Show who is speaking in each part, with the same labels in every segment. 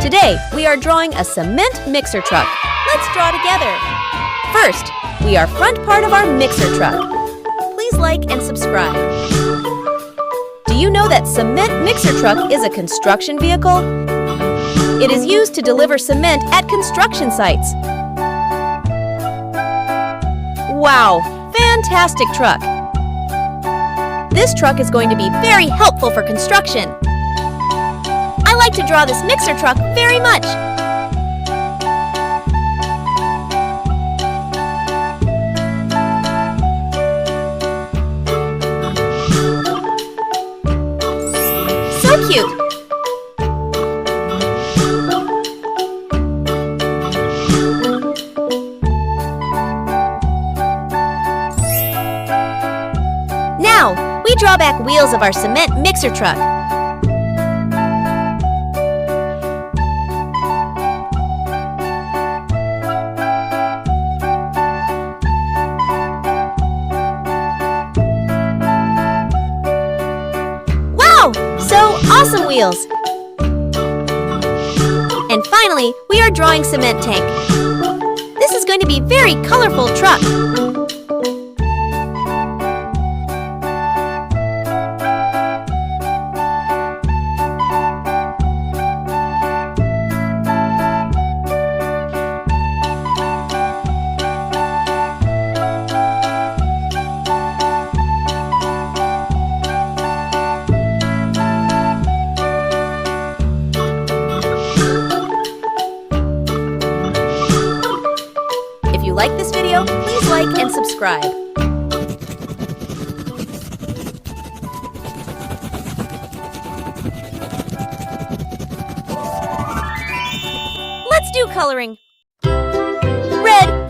Speaker 1: Today, we are drawing a cement mixer truck. Let's draw together. First, we are front part of our mixer truck. Please like and subscribe. Do you know that cement mixer truck is a construction vehicle? It is used to deliver cement at construction sites. Wow, fantastic truck! This truck is going to be very helpful for construction. I like to draw this mixer truck very much. So cute! Now, we draw back wheels of our cement mixer truck. Wow! So awesome wheels! And finally, we are drawing cement tank. This is going to be a very colorful truck. If you like this video, please like and subscribe. Let's do coloring. Red.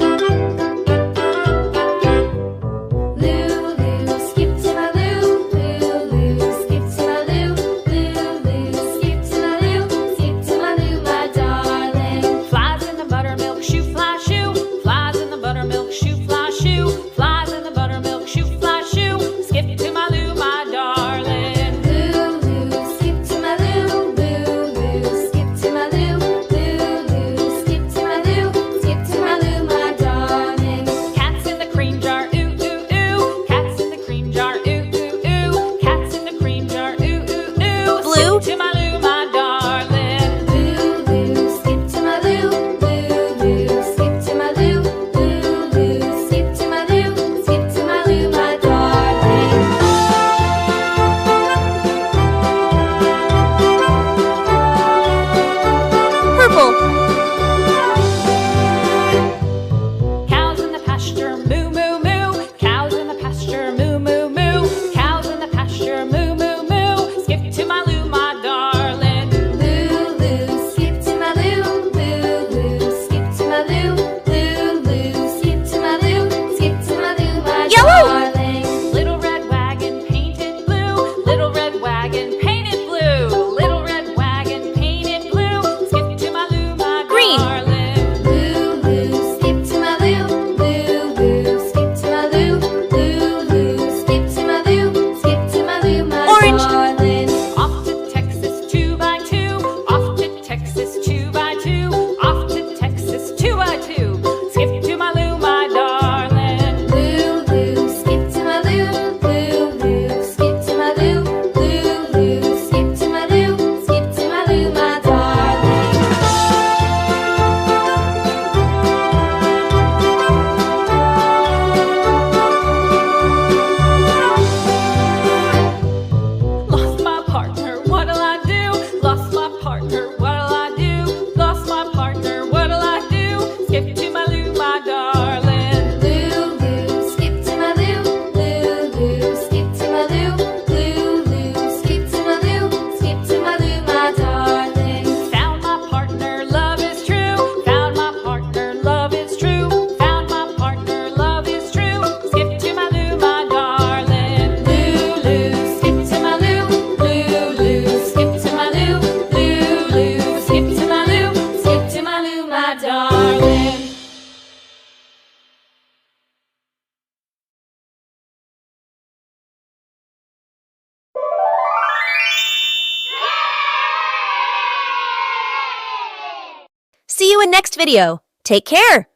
Speaker 1: you in next video. Take care.